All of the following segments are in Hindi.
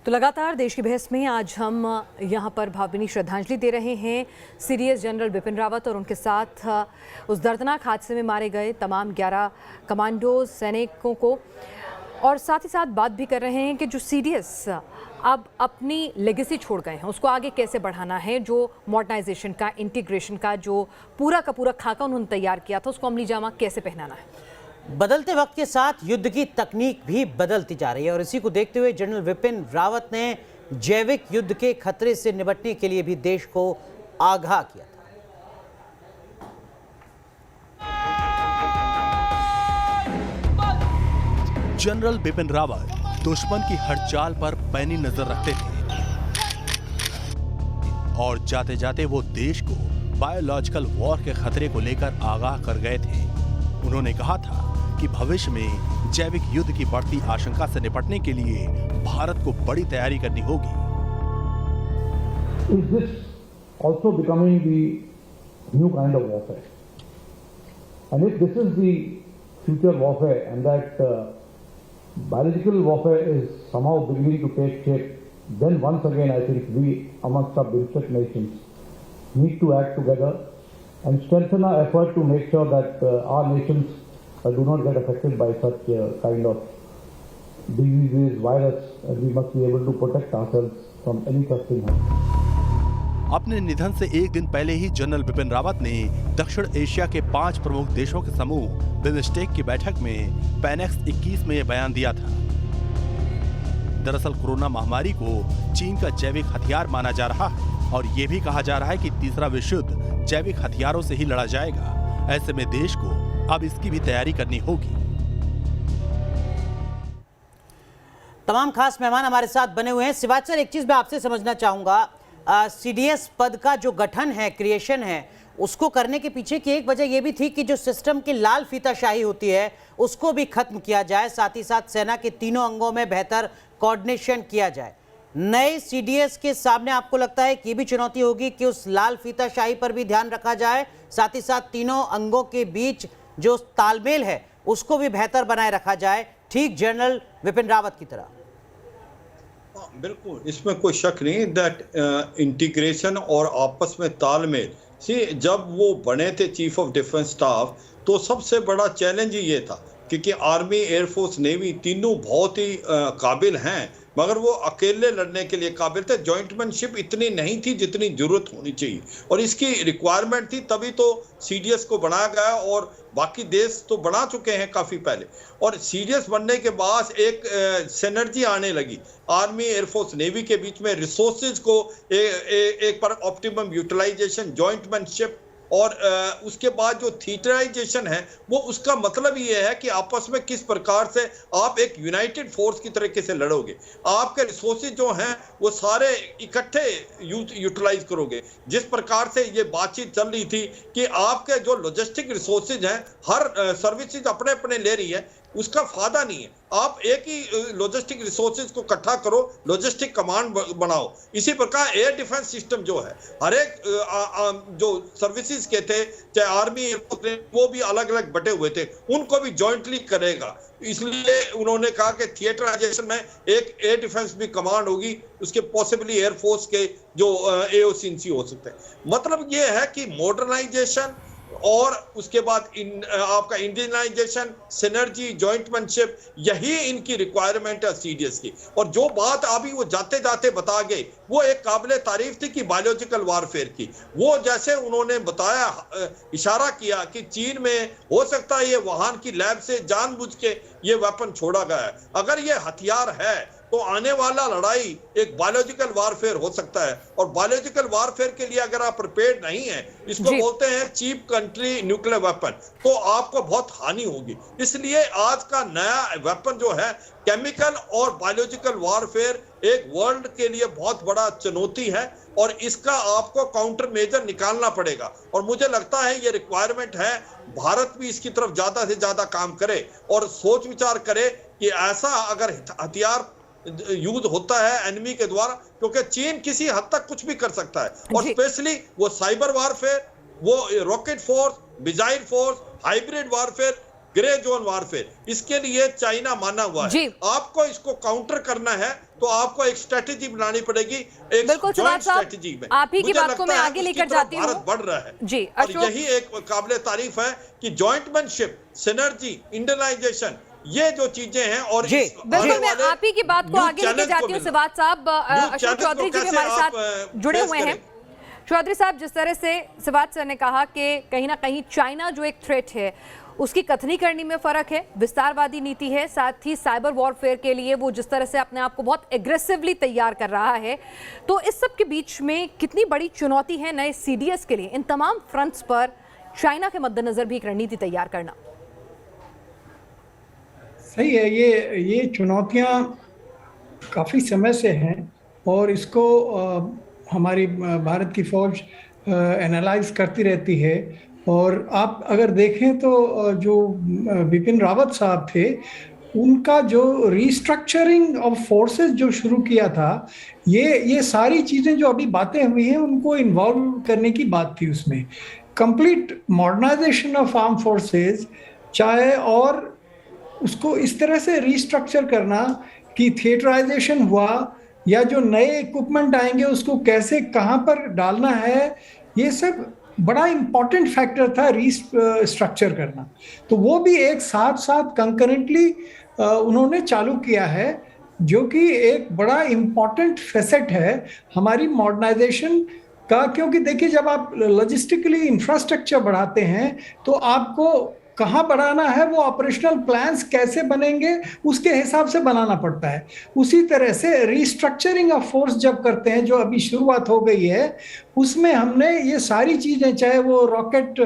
तो लगातार देश की बहस में आज हम यहाँ पर भावभीनी श्रद्धांजलि दे रहे हैं सीडीएस जनरल बिपिन रावत और उनके साथ उस दर्दनाक हादसे में मारे गए तमाम 11 कमांडो सैनिकों को, और साथ ही साथ बात भी कर रहे हैं कि जो सीडीएस अब अपनी लेगेसी छोड़ गए हैं उसको आगे कैसे बढ़ाना है, जो मॉडर्नाइजेशन का, इंटीग्रेशन का जो पूरा का पूरा खाका उन्होंने तैयार किया था उसको अमली जामा कैसे पहनाना है। बदलते वक्त के साथ युद्ध की तकनीक भी बदलती जा रही है और इसी को देखते हुए जनरल बिपिन रावत ने जैविक युद्ध के खतरे से निपटने के लिए भी देश को आगाह किया था। जनरल बिपिन रावत दुश्मन की हर चाल पर पैनी नजर रखते थे और जाते जाते वो देश को बायोलॉजिकल वॉर के खतरे को लेकर आगाह कर गए थे। उन्होंने कहा था कि भविष्य में जैविक युद्ध की बढ़ती आशंका से निपटने के लिए भारत को बड़ी तैयारी करनी होगी। Is this also becoming the new kind of warfare? And if this is the future warfare and that biological warfare is somehow beginning to take shape, then once again I think we amongst our BIMSTEC nations need to act together and strengthen our effort to make sure that our nations do not get affected by such kind of diseases, virus, and we must be able to protect ourselves from any such thing happening. अपने निधन से एक दिन पहले ही जनरल बिपिन रावत ने दक्षिण एशिया के 5 प्रमुख देशों के समूह बिमस्टेक की बैठक में पैनेक्स 21 में यह बयान दिया था। दरअसल कोरोना महामारी को चीन का जैविक हथियार माना जा रहा है और ये भी कहा जा रहा है कि तीसरा विश्व युद्ध जैविक हथियारों से ही लड़ा जाएगा। ऐसे में देश को अब इसकी भी तैयारी करनी होगी। तमाम खास मेहमान हमारे साथ बने हुए हैं। शिवाज सर, एक चीज मैं आपसे समझना चाहूंगा, सीडीएस पद का जो गठन है, क्रिएशन है, उसको करने के पीछे की एक वजह यह भी थी कि जो सिस्टम की लाल फीताशाही होती है उसको भी खत्म किया जाए, साथ ही साथ सेना के तीनों अंगों में बेहतर कोऑर्डिनेशन किया जाए। नए सीडीएस के सामने आपको लगता है कि ये भी चुनौती होगी कि उस लाल फीताशाही पर भी ध्यान रखा जाए, साथ ही साथ तीनों अंगों के बीच जो तालमेल है उसको भी बेहतर बनाए रखा जाए, ठीक जनरल बिपिन रावत की तरह। बिल्कुल, इसमें कोई शक नहीं दैट इंटीग्रेशन और आपस में तालमेल से जब वो बने थे चीफ ऑफ डिफेंस स्टाफ तो सबसे बड़ा चैलेंज ही ये था क्योंकि आर्मी, एयरफोर्स, नेवी तीनों बहुत ही काबिल हैं मगर वो अकेले लड़ने के लिए काबिल थे। जॉइंटमैनशिप इतनी नहीं थी जितनी जरूरत होनी चाहिए और इसकी रिक्वायरमेंट थी, तभी तो सीडीएस को बनाया गया और बाकी देश तो बना चुके हैं काफ़ी पहले। और सीडीएस बनने के बाद एक सिनर्जी आने लगी आर्मी, एयरफोर्स, नेवी के बीच में, रिसोर्सेज को एक पर ऑप्टिमम यूटिलाइजेशन, जॉइंटमैनशिप और उसके बाद जो थिएटराइजेशन है वो उसका मतलब ये है कि आपस में किस प्रकार से आप एक यूनाइटेड फोर्स की तरीके से लड़ोगे, आपके रिसोर्सेज जो हैं वो सारे इकट्ठे यूटिलाइज करोगे। जिस प्रकार से ये बातचीत चल रही थी कि आपके जो लॉजिस्टिक रिसोर्सेज हैं हर सर्विसेज अपने अपने ले रही है, उसका फायदा नहीं है। आप एक ही लॉजिस्टिक रिसोर्सेज को इकट्ठा करो, लॉजिस्टिक कमांड बनाओ। इसी प्रकार एयर डिफेंस सिस्टम जो है हर एक जो सर्विसेज के थे, चाहे आर्मी, एयरफोर्स, वो भी अलग अलग बटे हुए थे, उनको भी जॉइंटली करेगा। इसलिए उन्होंने कहा कि थिएटराइजेशन में एक एयर डिफेंस भी कमांड होगी, उसके पॉसिबली एयरफोर्स के जो AOC हो सकते हैं। मतलब ये है कि मॉडर्नाइजेशन और उसके बाद आपका इंडियनाइजेशन, सिनर्जी, जॉइंटमैनशिप, यही इनकी रिक्वायरमेंट है सीडीएस की। और जो बात अभी वो जाते जाते बता गए वो एक काबिल तारीफ थी कि बायोलॉजिकल वारफेयर की। वो जैसे उन्होंने बताया, इशारा किया कि चीन में हो सकता है ये वुहान की लैब से जानबूझ के ये वेपन छोड़ा गया है। अगर ये हथियार है तो आने वाला लड़ाई एक बायोलॉजिकल वारफेयर हो सकता है और बायोलॉजिकल वारफेयर के लिए अगर आप प्रिपेयर्ड नहीं है, इसको बोलते हैं चीप कंट्री न्यूक्लियर वेपन, तो आपको बहुत हानि होगी। इसलिए आज का नया वेपन जो है केमिकल और बायोलॉजिकल वारफेयर एक वर्ल्ड के लिए बहुत बड़ा चुनौती है और इसका आपको काउंटर मेजर निकालना पड़ेगा। और मुझे लगता है ये रिक्वायरमेंट है, भारत भी इसकी तरफ ज्यादा से ज्यादा काम करे और सोच विचार करे कि ऐसा अगर हथियार यूज होता है एनिमी के द्वारा, क्योंकि चीन किसी हद तक कुछ भी कर सकता है और स्पेशली वो साइबर वारफेयर, वो rocket force, missile force, hybrid warfare, grey zone warfare, इसके लिए चाइना माना हुआ है। आपको इसको काउंटर करना है तो आपको एक स्ट्रेटेजी बनानी पड़ेगी, एक जॉइंट स्ट्रेटेजी में। आप ही की बात को मैं आगे लेकर जाती हूं। भारत बढ़ रहा है जी, और यही एक काबिले तारीफ है कि जॉइंटमैनशिप, सिनर्जी, इंडियनाइजेशन, ये जो चीजें हैं। और बिल्कुल मैं आप ही की बात को आगे लेकर जाती हूँ। सिवात साहब, अशोक चौधरी जी भी हमारे साथ जुड़े हुए हैं। चौधरी साहब, जिस तरह से सिवात सर ने कहा कि कहीं ना कहीं चाइना जो एक थ्रेट है उसकी कथनी करनी में फर्क है, विस्तारवादी नीति है, साथ ही साइबर वॉरफेयर के लिए वो जिस तरह से अपने आप को बहुत एग्रेसिवली तैयार कर रहा है, तो इस सब के बीच में कितनी बड़ी चुनौती है नए सीडीएस के लिए इन तमाम फ्रंट्स पर चाइना के मद्देनजर भी एक रणनीति तैयार करना? सही है, ये चुनौतियां काफ़ी समय से हैं और इसको हमारी भारत की फौज एनालाइज करती रहती है। और आप अगर देखें तो जो बिपिन रावत साहब थे, उनका जो रिस्ट्रक्चरिंग ऑफ फोर्सेस जो शुरू किया था, ये सारी चीज़ें जो अभी बातें हुई हैं उनको इन्वॉल्व करने की बात थी। उसमें complete modernisation of arm forces, चाहे और उसको इस तरह से रिस्ट्रक्चर करना कि थिएटराइजेशन हुआ या जो नए इक्विपमेंट आएंगे उसको कैसे कहाँ पर डालना है, ये सब बड़ा इम्पॉर्टेंट फैक्टर था रिस्ट्रक्चर करना। तो वो भी एक साथ साथ कंकरेंटली उन्होंने चालू किया है, जो कि एक बड़ा इम्पॉर्टेंट फैसेट है हमारी मॉडर्नाइजेशन का। क्योंकि देखिए, जब आप लॉजिस्टिकली इंफ्रास्ट्रक्चर बढ़ाते हैं तो आपको कहाँ बढ़ाना है, वो ऑपरेशनल प्लान्स कैसे बनेंगे उसके हिसाब से बनाना पड़ता है। उसी तरह से रिस्ट्रक्चरिंग ऑफ फोर्स जब करते हैं, जो अभी शुरुआत हो गई है, उसमें हमने ये सारी चीज़ें, चाहे वो रॉकेट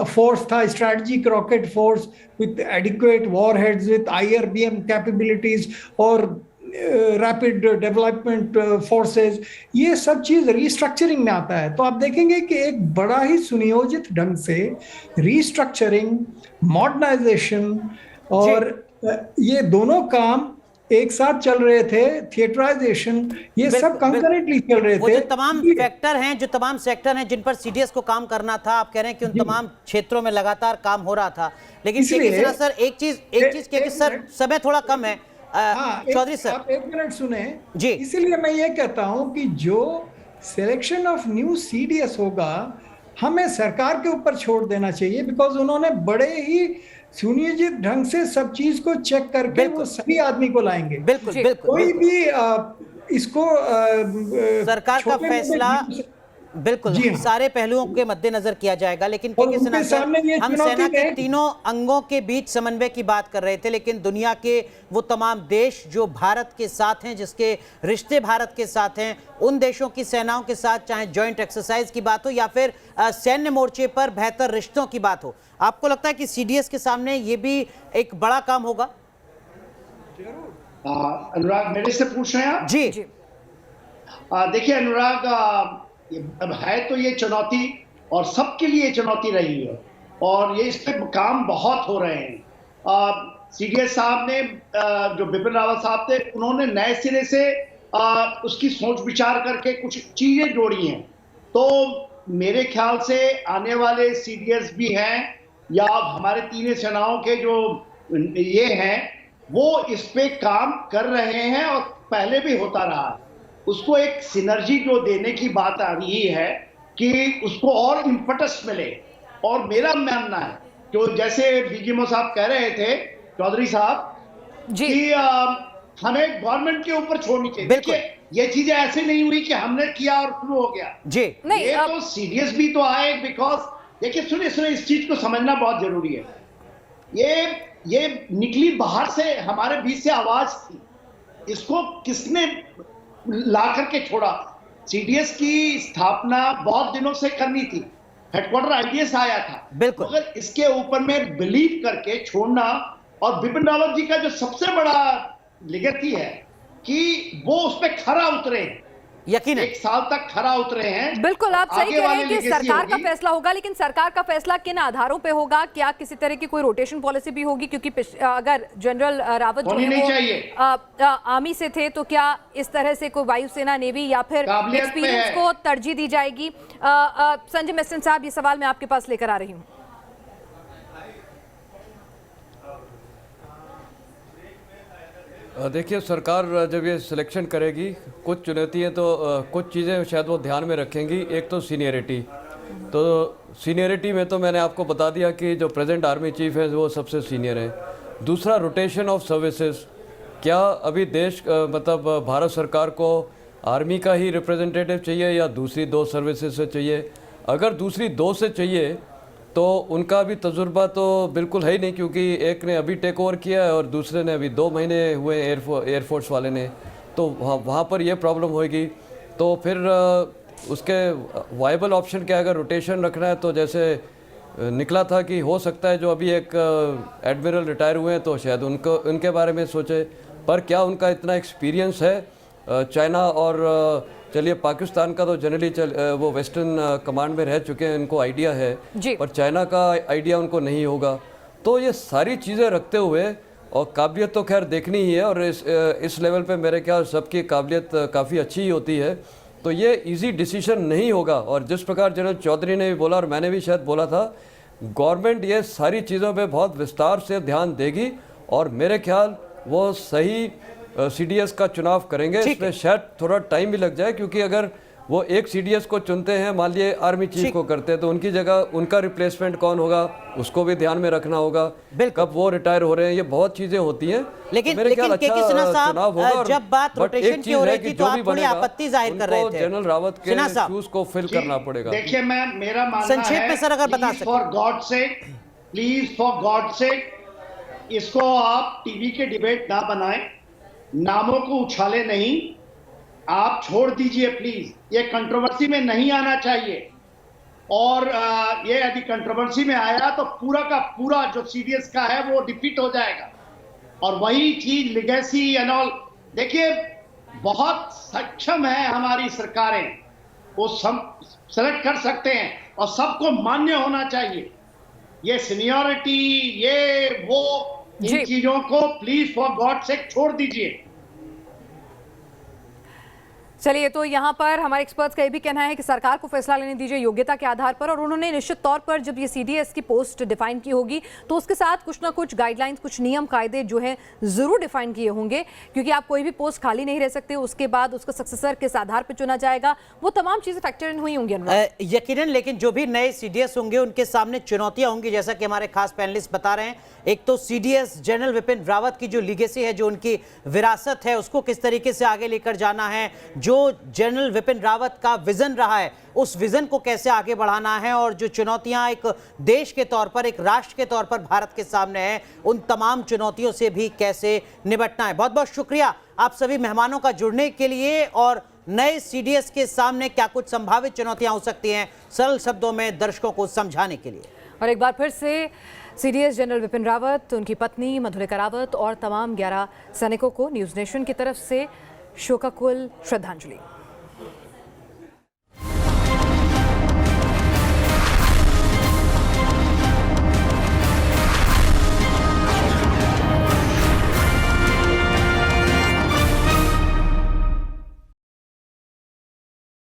फोर्स था, strategic rocket force with adequate warheads, with IRBM capabilities और रैपिड डेवलपमेंट फोर्सेस, ये सब चीज़ रिस्ट्रक्चरिंग में आता है। तो आप देखेंगे कि एक बड़ा ही सुनियोजित ढंग से रिस्ट्रक्चरिंग, मॉडर्नाइजेशन और ये दोनों काम एक साथ चल रहे थे। थिएटराइजेशन, ये सब कंकरेंटली चल रहे थे। वो जो तमाम फैक्टर हैं, जो तमाम सेक्टर हैं जिन पर सीडीएस को काम करना था, आप कह रहे हैं कि उन तमाम क्षेत्रों में लगातार काम हो रहा था। लेकिन सर एक चीज क्योंकि सर समय थोड़ा कम है, चौधरी सर आप एक मिनट सुने जी। इसीलिए मैं ये कहता हूं कि जो सिलेक्शन ऑफ न्यू सीडीएस होगा, हमें सरकार के ऊपर छोड़ देना चाहिए, बिकॉज उन्होंने बड़े ही सुनियोजित ढंग से सब चीज को चेक करके वो सही आदमी को लाएंगे। बिल्कुल कोई भी इसको सरकार का फैसला बिल्कुल सारे पहलुओं के मद्देनजर किया जाएगा। लेकिन हम सेना के तीनों अंगों के बीच समन्वय की बात कर रहे थे, लेकिन दुनिया के वो तमाम देश जो भारत के साथ हैं, जिसके रिश्ते भारत के साथ हैं, उन देशों की सेनाओं के साथ चाहे जॉइंट एक्सरसाइज की बात हो या फिर सैन्य मोर्चे पर बेहतर रिश्तों की बात हो, आपको लगता है कि सीडीएस के सामने ये भी एक बड़ा काम होगा? अनुराग मेरे से पूछ रहे हैं आप? जी देखिए अनुराग, अब है तो ये चुनौती और सबके लिए चुनौती रही है और ये इस पे काम बहुत हो रहे हैं। सीडीएस साहब ने, जो बिपिन रावत साहब थे, उन्होंने नए सिरे से उसकी सोच विचार करके कुछ चीजें जोड़ी हैं। तो मेरे ख्याल से आने वाले सीडीएस भी हैं या हमारे तीनों सेनाओं के जो ये हैं, वो इस पे काम कर रहे हैं और पहले भी होता रहा है। उसको एक सिनर्जी जो देने की बात आ रही है कि उसको और इम्पटस मिले। और मेरा मानना है, जो जैसे बीजीएमओ साहब कह रहे थे, चौधरी साहब, कि हमें गवर्नमेंट के ऊपर छोड़नी चाहिए। देखिए, ये चीजें ऐसे नहीं हुई कि हमने किया और शुरू हो गया जी। नहीं, ये तो सीरियस भी तो आए, बिकॉज देखिए सुनिए इस चीज को समझना बहुत जरूरी है। ये निकली बाहर से, हमारे बीच से आवाज थी, इसको किसने ला करके छोड़ा? सीडीएस की स्थापना बहुत दिनों से करनी थी, हेडक्वार्टर आईडीएस आया था, बिल्कुल, मगर इसके ऊपर में बिलीव करके छोड़ना। और बिपिन रावत जी का जो सबसे बड़ा लिगेसी है कि वो उस पर खरा उतरे, यकीन एक साल तक खरा उतरे हैं। बिल्कुल, आप सही कह रहे हैं कि सरकार का फैसला होगा, लेकिन सरकार का फैसला किन आधारों पे होगा? क्या किसी तरह की कोई रोटेशन पॉलिसी भी होगी? क्योंकि अगर जनरल रावत जो है वो आर्मी से थे, तो क्या इस तरह से कोई वायुसेना, नेवी या फिर एक्सपीरियंस को तरजीह दी जाएगी? संजय मिस्टन साहब, ये सवाल मैं आपके पास लेकर आ रही हूँ। देखिए, सरकार जब ये सिलेक्शन करेगी, कुछ चुनौतियाँ तो कुछ चीज़ें शायद वो ध्यान में रखेंगी। एक तो सीनियरिटी, तो सीनियरिटी में तो मैंने आपको बता दिया कि जो प्रेजेंट आर्मी चीफ है वो सबसे सीनियर है। दूसरा, रोटेशन ऑफ सर्विसेज। क्या अभी देश मतलब भारत सरकार को आर्मी का ही रिप्रेजेंटेटिव चाहिए या दूसरी 2 सर्विसेज से चाहिए? अगर दूसरी 2 से चाहिए तो उनका भी तजुर्बा तो बिल्कुल है ही नहीं, क्योंकि एक ने अभी टेक ओवर किया है और दूसरे ने अभी 2 महीने हुए एयरफोर्स वाले ने, तो वहाँ पर ये प्रॉब्लम होगी। तो फिर उसके वायबल ऑप्शन क्या, अगर रोटेशन रखना है तो जैसे निकला था कि हो सकता है जो अभी एक एडमिरल रिटायर हुए हैं तो शायद उनके बारे में सोचे, पर क्या उनका इतना एक्सपीरियंस है? चाइना और चलिए पाकिस्तान का तो जनरली वो वेस्टर्न कमांड में रह चुके हैं, इनको आइडिया है, पर चाइना का आइडिया उनको नहीं होगा। तो ये सारी चीज़ें रखते हुए, और काबिलियत तो खैर देखनी ही है, और इस लेवल पे मेरे ख्याल सबकी काबिलियत काफ़ी अच्छी ही होती है, तो ये इजी डिसीजन नहीं होगा। और जिस प्रकार जनरल चौधरी ने भी बोला और मैंने भी शायद बोला था, गवर्नमेंट ये सारी चीज़ों पे बहुत विस्तार से ध्यान देगी और मेरे ख्याल वो सही सीडीएस का चुनाव करेंगे। इसमें शायद थोड़ा टाइम भी लग जाए, क्योंकि अगर वो एक सीडीएस को चुनते हैं, मान लिए आर्मी चीफ को करते हैं, तो उनकी जगह उनका रिप्लेसमेंट कौन होगा उसको भी ध्यान में रखना होगा, कब वो रिटायर हो रहे हैं, ये बहुत चीज़ें होती हैं। लेकिन मेरे ख्याल अच्छा चुनाव होगा। जब बात रोटेशन की हो रही थी तो आप थोड़ी आपत्ति जाहिर कर रहे थे। जनरल रावत के शूज को फिल करना पड़ेगा। देखिए, मेरा मानना संक्षेप में सर अगर बता सकें। फॉर गॉड से, प्लीज फॉर गॉड से, इसको आप टीवी के डिबेट ना बनाएं, नामों को उछाले नहीं, आप छोड़ दीजिए प्लीज। ये कंट्रोवर्सी में नहीं आना चाहिए, और ये यदि कंट्रोवर्सी में आया तो पूरा का पूरा जो सीडीएस का है वो डिफीट हो जाएगा। और वही चीज लिगेसी एंड ऑल, देखिए बहुत सक्षम है हमारी सरकारें, वो सब सेलेक्ट कर सकते हैं और सबको मान्य होना चाहिए। ये सीनियरिटी, ये वो, इन चीजों को प्लीज फॉर गॉड से छोड़ दीजिए। चलिए, तो यहाँ पर हमारे एक्सपर्ट्स का ये भी कहना है कि सरकार को फैसला लेने दीजिए योग्यता के आधार पर, और उन्होंने निश्चित तौर पर जब ये सीडीएस की पोस्ट डिफाइन की होगी तो उसके साथ कुछ ना कुछ गाइडलाइंस, कुछ नियम कायदे जो है जरूर डिफाइन किए होंगे, क्योंकि आप कोई भी पोस्ट खाली नहीं रह सकते, उसके बाद उसका सक्सेसर किस आधार पर चुना जाएगा, वो तमाम चीजें फैक्टर इन हुई होंगी यकीनन। लेकिन जो भी नए सीडीएस होंगे उनके सामने चुनौतियां होंगी, जैसा कि हमारे खास पैनलिस्ट बता रहे हैं। एक तो सीडीएस जनरल विपिन रावत की जो लीगेसी है, जो उनकी विरासत है, उसको किस तरीके से आगे लेकर जाना है, जो जनरल विपिन रावत का विजन रहा है उस विजन को कैसे आगे बढ़ाना है, और जो चुनौतियां एक देश के तौर पर, एक राष्ट्र के तौर पर भारत के सामने है, उन तमाम चुनौतियों से भी कैसे निपटना है। बहुत बहुत शुक्रिया आप सभी मेहमानों का जुड़ने के लिए, और नए सीडीएस के सामने क्या कुछ संभावित चुनौतियां हो सकती हैं सरल शब्दों में दर्शकों को समझाने के लिए। और एक बार फिर से सीडीएस जनरल विपिन रावत, उनकी पत्नी मधुलिका रावत और तमाम 11 सैनिकों को न्यूज़ नेशन की तरफ से शोकाकुल श्रद्धांजलि।